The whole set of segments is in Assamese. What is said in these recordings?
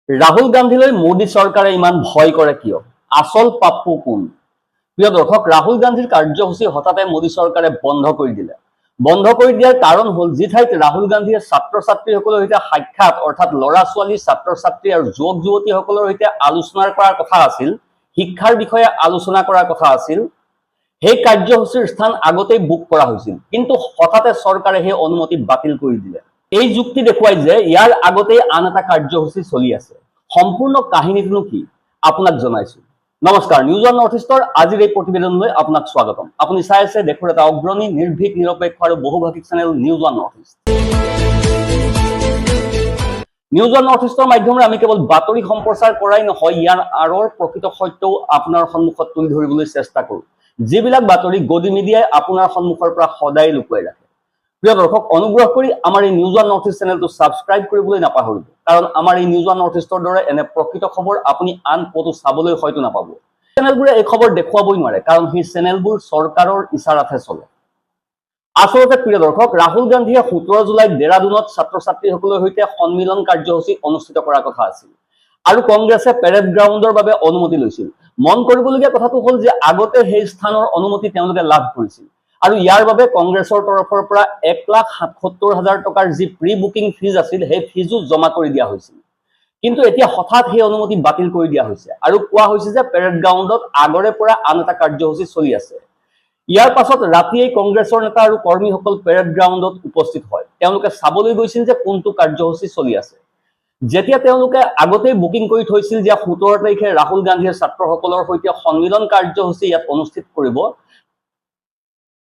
ৰাহুল গান্ধীলৈ মোদী চৰকাৰে ইমান ভয় কৰে কিয়? আসল পাপ্পু কোন? প্ৰিয় দৰ্শক, ৰাহুল গান্ধীৰ কাৰ্যসূচী হঠাতে মোদী চৰকাৰে বন্ধ কৰি দিলে। বন্ধ কৰি দিয়াৰ কাৰণ হ'ল যি ঠাইত ৰাহুল গান্ধীয়ে ছাত্ৰ ছাত্ৰীসকলৰ সৈতে সাক্ষাৎ অৰ্থাৎ ল'ৰা ছোৱালী ছাত্ৰ ছাত্ৰী আৰু যুৱক যুৱতীসকলৰ সৈতে আলোচনা কৰাৰ কথা আছিল, শিক্ষাৰ বিষয়ে আলোচনা কৰাৰ কথা আছিল, সেই কাৰ্যসূচীৰ স্থান আগতেই বুক কৰা হৈছিল, কিন্তু হঠাতে চৰকাৰে সেই অনুমতি বাতিল কৰি দিলে। এই যুক্তি দেখুৱাই যে ইয়াৰ আগতেই আন এটা কাৰ্যসূচী চলি আছে। সম্পূৰ্ণ কাহিনীটো কি আপোনাক জনাইছো। নমস্কাৰ, নিউজ ওৱান নৰ্থ ইষ্টৰ আজিৰ এই প্ৰতিবেদনলৈ আপোনাক স্বাগতম। আপুনি চাই আছে দেশৰ এটা অগ্ৰণী, নিৰ্ভীক, নিৰপেক্ষ আৰু বহুভাষিক channel news one north east. News one north ইষ্টৰ মাধ্যমেৰে আমি কেৱল বাতৰি সম্প্ৰচাৰ কৰাই নহয়, ইয়াৰ আঁৰৰ প্ৰকৃত সত্যও আপোনাৰ সন্মুখত তুলি ধৰিবলৈ চেষ্টা কৰোঁ, যিবিলাক বাতৰি গদি মিডিয়াই আপোনাৰ সন্মুখৰ পৰা সদায় লুকুৱাই ৰাখে। প্ৰিয় দৰ্শক, অনুগ্ৰহ কৰি আমাৰ এই নিউজ ওৱান নৰ্থ ইষ্ট চেনেলটো ছাবস্ক্ৰাইব কৰিবলৈ নাপাহৰিব, কাৰণ আমাৰ এই নিউজ ওৱান নৰ্থ ইষ্টৰ দৰে এনে প্ৰকৃত খবৰ আপুনি আন ক'তো চাবলৈ হয়তো নাপাব। চেনেলবোৰে এই খবৰ দেখুৱাবই নোৱাৰে, কাৰণ সেই চেনেলবোৰ চৰকাৰৰ ইচাৰাতহে চলে। আচলতে প্ৰিয় দৰ্শক, ৰাহুল গান্ধীয়ে 17 জুলাইত ডেৰাডুনত ছাত্ৰ ছাত্ৰীসকলৰ সৈতে সন্মিলন কাৰ্যসূচী অনুষ্ঠিত কৰাৰ কথা আছিল, আৰু কংগ্ৰেছে পেৰেড গ্ৰাউণ্ডৰ বাবে অনুমতি লৈছিল। মন কৰিবলগীয়া কথাটো হ'ল যে আগতে সেই স্থানৰ অনুমতি তেওঁলোকে লাভ কৰিছিল, আৰু ইয়াৰ বাবে কংগ্ৰেছৰ তৰফৰ পৰা 1,77,000 টকাৰ যি প্ৰি বুকিং ফিজ আছিল, সেই ফিজো জমা কৰি দিয়া হৈছিল। কিন্তু এতিয়া হঠাৎ সেই অনুমতি বাতিল কৰি দিয়া হৈছে, আৰু কোৱা হৈছে যে পেৰেড গ্ৰাউণ্ডত আগৰে পৰা আন এটা কাৰ্যসূচী চলি আছে। ইয়াৰ পাছত ৰাতিয়েই কংগ্ৰেছৰ নেতা আৰু কৰ্মীসকল পেৰেড গ্ৰাউণ্ডত উপস্থিত হয়। তেওঁলোকে চাবলৈ গৈছিল যে কোনটো কাৰ্যসূচী চলি আছে। যেতিয়া তেওঁলোকে আগতেই বুকিং কৰি থৈছিল যে 17 তাৰিখে ৰাহুল গান্ধীয়ে ছাত্ৰসকলৰ সৈতে সন্মিলন কাৰ্যসূচী ইয়াত অনুষ্ঠিত কৰিব,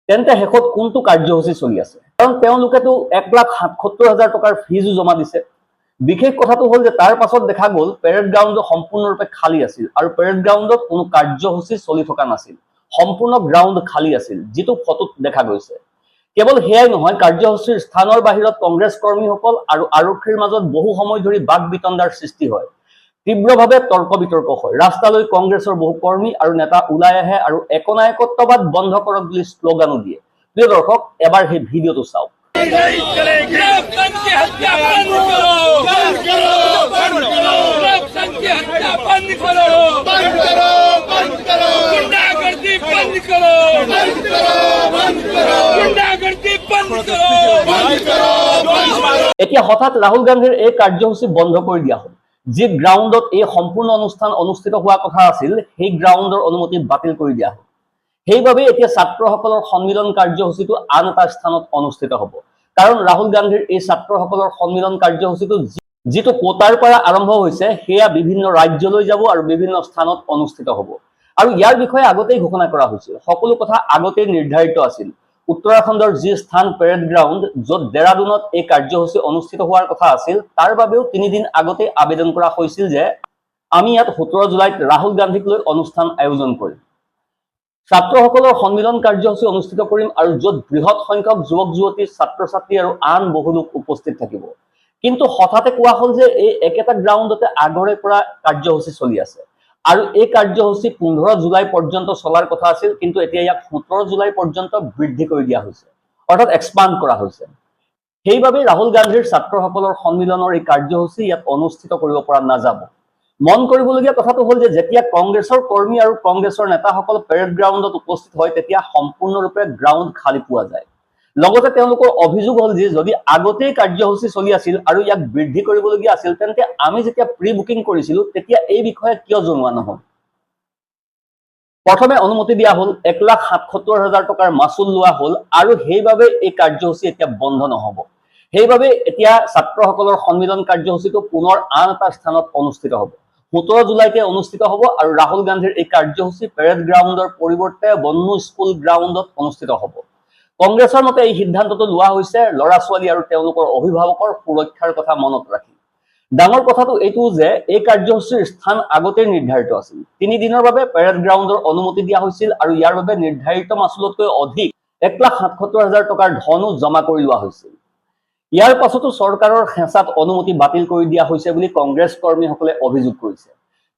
তেন্তে শেষত কোনটো কাৰ্যসূচী চলি আছে? কাৰণ তেওঁলোকেতো 1,77,000 টকাৰ ফিজো জমা দিছে। বিশেষ কথাটো হ'ল যে তাৰ পাছত দেখা গ'ল পেৰেড গ্ৰাউণ্ড সম্পূৰ্ণৰূপে খালী আছিল, আৰু পেৰেড গ্ৰাউণ্ডত কোনো কাৰ্যসূচী চলি থকা নাছিল। সম্পূৰ্ণ গ্ৰাউণ্ড খালী আছিল, যিটো ফটোত দেখা গৈছে। কেৱল সেয়াই নহয়, কাৰ্যসূচীৰ স্থানৰ বাহিৰত কংগ্ৰেছ কৰ্মীসকল আৰু আৰক্ষীৰ মাজত বহু সময় ধৰি বাক বিতণ্ডাৰ সৃষ্টি হয়। তীব্ৰভাৱে তৰ্ক বিতৰ্ক হয়। ৰাস্তালৈ কংগ্ৰেছৰ বহু কৰ্মী আৰু নেতা ওলাই আহে আৰু একনায়কত্ববাদ বন্ধ কৰক বুলি শ্লোগানো দিয়ে। প্ৰিয় দৰ্শক, এবাৰ সেই ভিডিঅ'টো চাওক। এতিয়া হঠাৎ ৰাহুল গান্ধীৰ এই কাৰ্যসূচী বন্ধ কৰি দিয়া হ'ল। যি গ্ৰাউণ্ডত এই সম্পূৰ্ণ অনুষ্ঠান অনুষ্ঠিত হোৱা কথা আছিল, সেই গ্ৰাউণ্ডৰ অনুমতি বাতিল কৰি দিয়া হ'ল। সেইবাবে এতিয়া ছাত্ৰসকলৰ সন্মিলন কাৰ্যসূচীটো আন এটা স্থানত অনুষ্ঠিত হ'ব। কাৰণ ৰাহুল গান্ধীৰ এই ছাত্ৰসকলৰ সন্মিলন কাৰ্যসূচীটো যিটো কোটাৰ পৰা আৰম্ভ হৈছে, সেয়া বিভিন্ন ৰাজ্যলৈ যাব আৰু বিভিন্ন স্থানত অনুষ্ঠিত হ'ব। আৰু ইয়াৰ বিষয়ে আগতেই ঘোষণা কৰা হৈছিল। সকলো কথা আগতেই নিৰ্ধাৰিত আছিল। উত্তৰাখণ্ডৰ যি স্থান পেৰেড গ্ৰাউণ্ড, য'ত ডেৰাডুনত এই কাৰ্যসূচী অনুষ্ঠিত হোৱাৰ কথা আছিল, তাৰ বাবেও 3 দিন আগতেই আবেদন কৰা হৈছিল যে আমি ইয়াত 17 জুলাইত ৰাহুল গান্ধীক লৈ অনুষ্ঠান আয়োজন কৰিম, ছাত্ৰসকলৰ সন্মিলন কাৰ্যসূচী অনুষ্ঠিত কৰিম, আৰু য'ত বৃহৎ সংখ্যক যুৱক যুৱতী, ছাত্ৰ ছাত্ৰী আৰু আন বহু লোক উপস্থিত থাকিব। কিন্তু হঠাতে কোৱা হ'ল যে এই একেটা গ্ৰাউণ্ডতে আগৰে পৰা কাৰ্যসূচী চলি আছে, আৰু এই কাৰ্যসূচী 15 জুলাই পৰ্যন্ত চলাৰ কথা আছিল, কিন্তু এতিয়া ইয়াক 17 জুলাই পৰ্যন্ত বৃদ্ধি কৰি দিয়া হৈছে, অৰ্থাৎ এক্সপাণ্ড কৰা হৈছে। সেইবাবে ৰাহুল গান্ধীৰ ছাত্ৰসকলৰ সন্মিলনৰ এই কাৰ্যসূচী ইয়াত অনুষ্ঠিত কৰিব পৰা নাযাব। মন কৰিবলগীয়া কথাটো হ'ল যে যেতিয়া কংগ্ৰেছৰ কৰ্মী আৰু কংগ্ৰেছৰ নেতাসকল পেৰেড গ্ৰাউণ্ডত উপস্থিত হয়, তেতিয়া সম্পূৰ্ণৰূপে গ্ৰাউণ্ড খালী পোৱা যায়। লগতে তেওঁলোকৰ অভিযোগ হ'ল যে যদি আগতেই কাৰ্যসূচী চলি আছিল আৰু ইয়াক বৃদ্ধি কৰিবলগীয়া আছিল, তেন্তে আমি যেতিয়া প্ৰি বুকিং কৰিছিলো তেতিয়া এই বিষয়ে কিয় জনোৱা নহ'ল? প্ৰথমে অনুমতি দিয়া হ'ল, 1,77,000 টকাৰ মাচুল লোৱা হ'ল, আৰু সেইবাবে এই কাৰ্যসূচী এতিয়া বন্ধ নহ'ব। সেইবাবে এতিয়া ছাত্ৰসকলৰ সন্মিলন কাৰ্যসূচীটো পুনৰ আন এটা স্থানত অনুষ্ঠিত হ'ব। 17 জুলাইতে অনুষ্ঠিত হ'ব, আৰু ৰাহুল গান্ধীৰ এই কাৰ্যসূচী পেৰেড গ্ৰাউণ্ডৰ পৰিৱৰ্তে বন্নু স্কুল গ্ৰাউণ্ডত অনুষ্ঠিত হ'ব। কংগ্ৰেছৰ মতে এই সিদ্ধান্তটো লোৱা হৈছে ল'ৰা ছোৱালী আৰু তেওঁলোকৰ অভিভাৱকৰ সুৰক্ষাৰ কথা মনত ৰাখি। ডাঙৰ কথাটো এইটো যে এই কাৰ্যসূচীৰ স্থান আগতেই নিৰ্ধাৰিত আছিল। 3 দিনৰ বাবে পেৰেড গ্ৰাউণ্ডৰ অনুমতি দিয়া হৈছিল, আৰু ইয়াৰ বাবে নিৰ্ধাৰিত মাচুলতকৈ অধিক 1,77,000 টকাৰ ধনো জমা কৰি লোৱা হৈছিল। ইয়াৰ পাছতো চৰকাৰৰ হেঁচাত অনুমতি বাতিল কৰি দিয়া হৈছে বুলি কংগ্ৰেছ কৰ্মীসকলে অভিযোগ কৰিছে।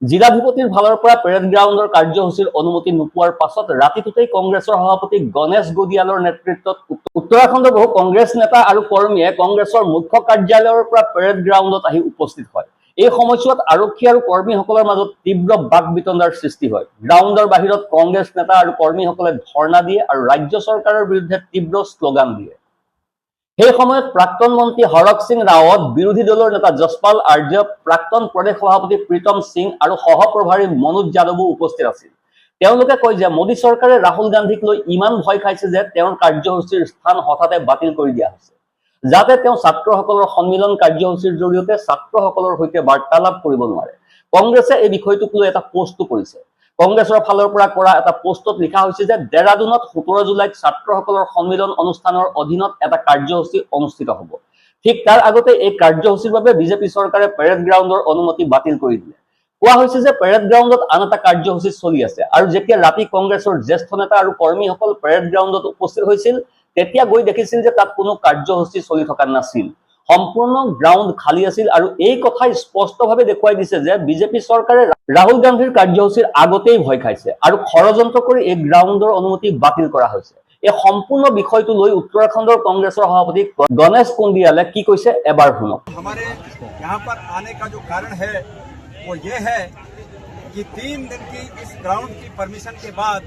জিলাধিপতিৰ ফালৰ পৰা পেৰেড গ্ৰাউণ্ডৰ কাৰ্যসূচীৰ অনুমতি নোপোৱাৰ পাছত ৰাতিটোতেই কংগ্ৰেছৰ সভাপতি গণেশ গদিয়ালৰ নেতৃত্বত উত্তৰাখণ্ডৰ বহু কংগ্ৰেছ নেতা আৰু কৰ্মীয়ে কংগ্ৰেছৰ মুখ্য কাৰ্যালয়ৰ পৰা পেৰেড গ্ৰাউণ্ডত আহি উপস্থিত হয়। এই সময়ছোৱাত আৰক্ষী আৰু কৰ্মীসকলৰ মাজত তীব্ৰ বাক বিতণ্ডাৰ সৃষ্টি হয়। গ্ৰাউণ্ডৰ বাহিৰত কংগ্ৰেছ নেতা আৰু কৰ্মীসকলে ধৰ্ণা দিয়ে আৰু ৰাজ্য চৰকাৰৰ বিৰুদ্ধে তীব্ৰ শ্লোগান দিয়ে। সেই সময়ত প্ৰাক্তন মন্ত্ৰী হৰক সিং ৰাৱত, বিৰোধী দলৰ নেতা যশপাল আৰ্য, প্ৰাক্তন প্ৰদেশ সভাপতি প্ৰীতম সিং আৰু সহপ্ৰভাৰী মনোজ যাদৱো উপস্থিত আছিল। তেওঁলোকে কয় যে মোদী চৰকাৰে ৰাহুল গান্ধীক লৈ ইমান ভয় খাইছে যে তেওঁৰ কাৰ্যসূচীৰ স্থান হঠাতে বাতিল কৰি দিয়া হৈছে, যাতে তেওঁ ছাত্ৰসকলৰ সন্মিলন কাৰ্যসূচীৰ জৰিয়তে ছাত্ৰসকলৰ সৈতে বাৰ্তালাপ কৰিব নোৱাৰে। কংগ্ৰেছে এই বিষয়টোক লৈ এটা পোষ্টও কৰিছে। কংগ্ৰেছৰ ফালৰ পৰা কৰা এটা পোষ্টত লিখা হৈছে যে দেৰাদুনত 17 জুলাইত ছাত্ৰসকলৰ সন্মিলন অনুষ্ঠানৰ অধীনত এটা কাৰ্যসূচী অনুষ্ঠিত হ'ব। ঠিক তাৰ আগতে এই কাৰ্যসূচীৰ বাবে বিজেপি চৰকাৰে পেৰেড গ্ৰাউণ্ডৰ অনুমতি বাতিল কৰি দিলে। কোৱা হৈছে যে পেৰেড গ্ৰাউণ্ডত আন এটা কাৰ্যসূচী চলি আছে আৰু যেতিয়া ৰাতি কংগ্ৰেছৰ জ্যেষ্ঠ নেতা আৰু কৰ্মীসকল পেৰেড গ্ৰাউণ্ডত উপস্থিত হৈছিল, তেতিয়া গৈ দেখিছিল যে তাত কোনো কাৰ্যসূচী চলি থকা নাছিল। সম্পূৰ্ণ গ্ৰাউণ্ড খালী আছিল আৰু এই কথাই স্পষ্টভাৱে দেখুৱাই দিছে যে বিজেপি চৰকাৰে ৰাহুল গান্ধীৰ কাৰ্যসূচীৰ আগতেই ভয় খাইছে আৰু ষড়যন্ত্ৰ কৰি এই গ্ৰাউণ্ডৰ অনুমতি বাতিল কৰা হৈছে। এই সম্পূৰ্ণ বিষয়টো লৈ উত্তৰাখণ্ডৰ কংগ্ৰেছৰ সভাপতি গণেশ কুণ্ডিয়ালে কি কৈছে এবাৰ শুনক। हमारे यहाँ पर आने का जो कारण है वो ये है कि 3 दिन की इस ग्राउंड की परमिशन के बाद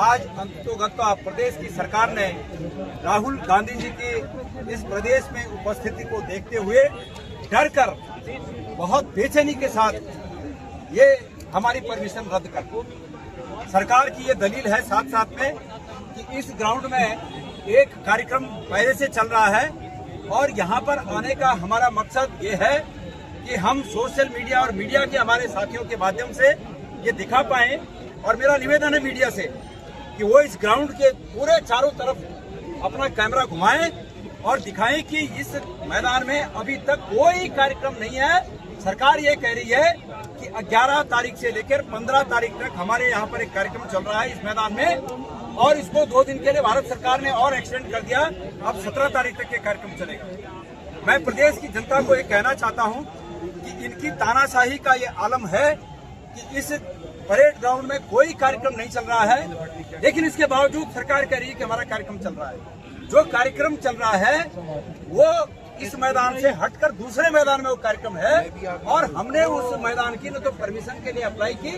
आज अंततोगत्वा प्रदेश की सरकार ने राहुल गांधी जी की इस प्रदेश में उपस्थिति को देखते हुए डर कर बहुत बेचैनी के साथ ये हमारी परमिशन रद्द कर दी। सरकार की ये दलील है साथ साथ में कि इस ग्राउंड में एक कार्यक्रम पहले से चल रहा है और यहाँ पर आने का हमारा मकसद ये है कि हम सोशल मीडिया और मीडिया के हमारे साथियों के माध्यम से ये दिखा पाएं। और मेरा निवेदन है मीडिया से कि वो इस ग्राउंड के पूरे चारों तरफ अपना कैमरा घुमाएं और दिखाएं कि इस मैदान में अभी तक कोई कार्यक्रम नहीं है। सरकार ये कह रही है कि 11 तारीख से लेकर 15 तारीख तक हमारे यहाँ पर एक कार्यक्रम चल रहा है इस मैदान में और इसको 2 दिन के लिए भारत सरकार ने और एक्सटेंड कर दिया। अब 17 तारीख तक ये कार्यक्रम चलेगा। मैं प्रदेश की जनता को ये कहना चाहता हूँ कि इनकी तानाशाही का ये आलम है कि इस परेड ग्राउंड में कोई कार्यक्रम नहीं चल रहा है, लेकिन इसके बावजूद सरकार कह रही है कि हमारा कार्यक्रम चल रहा है। जो कार्यक्रम चल रहा है वो इस मैदान से हटकर दूसरे मैदान में वो कार्यक्रम है और हमने उस मैदान की न तो परमिशन के लिए अप्लाई की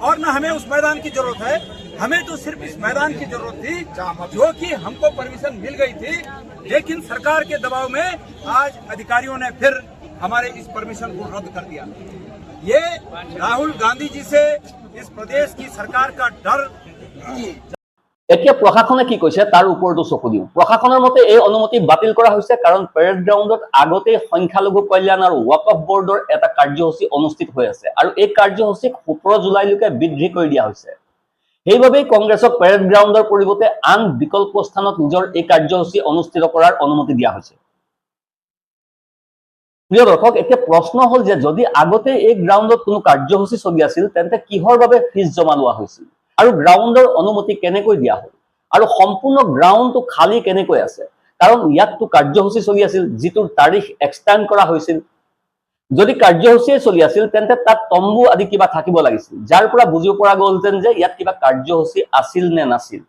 और न हमें उस मैदान की जरूरत है। हमें तो सिर्फ इस मैदान की जरूरत थी जो कि हमको परमिशन मिल गई थी, लेकिन सरकार के दबाव में आज अधिकारियों ने फिर हमारे इस परमिशन को रद्द कर दिया। ये राहुल गांधी जी से इस प्रदेश की सरकार का डर। এতিয়া প্ৰশাসনে কি কৈছে তাৰ ওপৰতো চকু দিওঁ। প্ৰশাসনৰ মতে এই অনুমতি বাতিল কৰা হৈছে কাৰণ পেৰেড গ্ৰাউণ্ডত আগতেই সংখ্যালঘু কল্যাণ আৰু ৱাকফ বৰ্ডৰ এটা কাৰ্যসূচী অনুষ্ঠিত হৈ আছে আৰু এই কাৰ্যসূচীক 17 জুলাইলৈকে বৃদ্ধি কৰি দিয়া হৈছে। সেইবাবেই কংগ্ৰেছক পেৰেড গ্ৰাউণ্ডৰ পৰিৱৰ্তে আন বিকল্প স্থানত নিজৰ এই কাৰ্যসূচী অনুষ্ঠিত কৰাৰ অনুমতি দিয়া হৈছে। প্ৰিয় দৰ্শক, এতিয়া প্ৰশ্ন হ'ল যে যদি আগতে এই গ্ৰাউণ্ডত কোনো কাৰ্যসূচী চলি আছিল তেন্তে কিহৰ বাবে ফিজ জমা লোৱা হৈছিল আৰু গ্ৰাউণ্ডৰ অনুমতি কেনেকৈ দিয়া হ'ল আৰু সম্পূৰ্ণ গ্ৰাউণ্ডটো খালী কেনেকৈ আছে, কাৰণ ইয়াততো কাৰ্যসূচী চলি আছিল যিটোৰ তাৰিখ এক্সটেণ্ড কৰা হৈছিল। যদি কাৰ্যসূচীয়ে চলি আছিল তেন্তে তাত তম্বু আদি কিবা থাকিব লাগিছিল, যাৰ পৰা বুজিব পৰা গ'লহেঁতেন যে ইয়াত কিবা কাৰ্যসূচী আছিল নে নাছিল,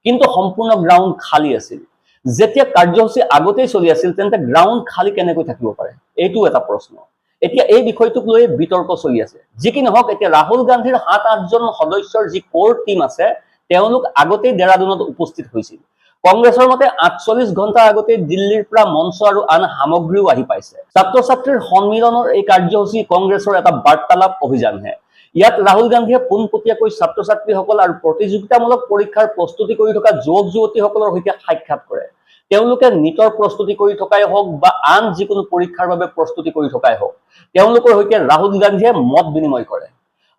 কিন্তু সম্পূৰ্ণ গ্ৰাউণ্ড খালী আছিল। যেতিয়া কাৰ্যসূচী আগতেই চলি আছিল তেন্তে গ্ৰাউণ্ড খালী কেনেকৈ থাকিব পাৰে, এইটো এটা প্ৰশ্ন। এতিয়া এই বিষয়টোক লৈ বিতৰ্ক চলি আছে। যি কি নহওক, এতিয়া ৰাহুল গান্ধীৰ 7-8জন সদস্যৰ যি কোৰ টিম আছে তেওঁলোক আগতেই দেৰাদুনত উপস্থিত হৈছিল। কংগ্ৰেছৰ মতে 48 ঘণ্টা আগতে দিল্লীৰ পৰা মঞ্চ আৰু আন সামগ্ৰীও আহি পাইছে। ছাত্ৰ ছাত্ৰীৰ সন্মিলনৰ এই কাৰ্যসূচী কংগ্ৰেছৰ এটা বাৰ্তালাপ অভিযানহে। ইয়াত ৰাহুল গান্ধীয়ে পোনপটীয়াকৈ ছাত্ৰ ছাত্ৰীসকল আৰু প্ৰতিযোগিতামূলক পৰীক্ষাৰ প্ৰস্তুতি কৰি থকা যুৱক যুৱতীসকলৰ সৈতে সাক্ষাৎ কৰে। তেওঁলোকে নিটৰ প্ৰস্তুতি কৰি থকাই হওক বা আন যিকোনো পৰীক্ষাৰ বাবে প্ৰস্তুতি কৰি থকাই হওক, তেওঁলোকৰ সৈতে ৰাহুল গান্ধীয়ে মত বিনিময় কৰে।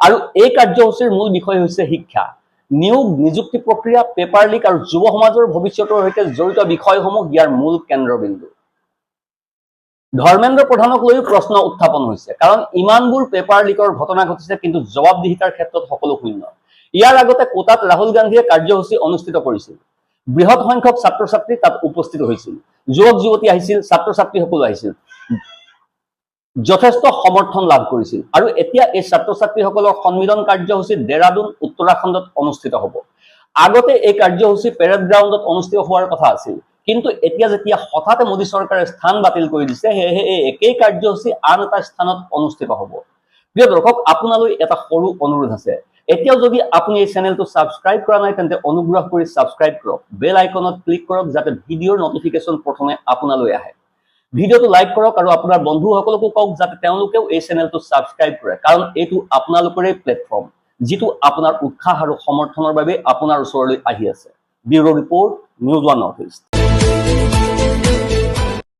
আৰু এই কাৰ্যসূচীৰ মূল বিষয় হৈছে শিক্ষা, নিয়োগ, নিযুক্তি প্ৰক্ৰিয়া, পেপাৰ লিক আৰু যুৱ সমাজৰ ভৱিষ্যতৰ সৈতে জড়িত বিষয়সমূহ ইয়াৰ মূল কেন্দ্ৰবিন্দু। ধৰ্মেন্দ্ৰ প্ৰধানক লৈও প্ৰশ্ন উত্থাপন হৈছে, কাৰণ ইমানবোৰ পেপাৰ লিকৰ ঘটনা ঘটিছে কিন্তু জবাবদিহিতাৰ ক্ষেত্ৰত সকলো শূন্য। ইয়াৰ আগতে কোটাত ৰাহুল গান্ধীয়ে কাৰ্যসূচী অনুষ্ঠিত কৰিছিল। বৃহৎ সংখ্যক ছাত্ৰ ছাত্ৰী তাত উপস্থিত হৈছিল, যুৱক যুৱতী আহিছিল, ছাত্ৰ ছাত্ৰীসকলো আহিছিল, যথেষ্ট সমৰ্থন লাভ কৰিছিল। আৰু এতিয়া এই ছাত্ৰ ছাত্ৰীসকলৰ সন্মিলন কাৰ্যসূচী দেৰাদুন, উত্তৰাখণ্ডত অনুষ্ঠিত হ'ব। আগতে এই কাৰ্যসূচী পেৰেড গ্ৰাউণ্ডত অনুষ্ঠিত হোৱাৰ কথা আছিল, কিন্তু এতিয়া যেতিয়া হঠাতে মোদী চৰকাৰে স্থান বাতিল কৰি দিছে, সেয়েহে এই একেই কাৰ্যসূচী আন এটা স্থানত অনুষ্ঠিত হ'ব। প্ৰিয় দৰ্শক, আপোনালৈ এটা সৰু অনুৰোধ আছে। এতিয়াও যদি আপুনি এই চেনেলটো ছাবস্ক্ৰাইব কৰা নাই, তেন্তে অনুগ্ৰহ কৰি ছাবস্ক্ৰাইব কৰক, বেল আইকনত ক্লিক কৰক, যাতে ভিডিঅ'ৰ নটিফিকেশ্যন প্ৰথমে আপোনালৈ আহে। ভিডিঅ'টো লাইক কৰক আৰু আপোনাৰ বন্ধুসকলকো কওক যাতে তেওঁলোকেও এই চেনেলটো ছাবস্ক্ৰাইব কৰে, কাৰণ এইটো আপোনালোকৰে প্লেটফৰ্ম, যিটো আপোনাৰ উৎসাহ আৰু সমৰ্থনৰ বাবে আপোনাৰ ওচৰলৈ আহি আছে। Bureau' report, news 1 north east.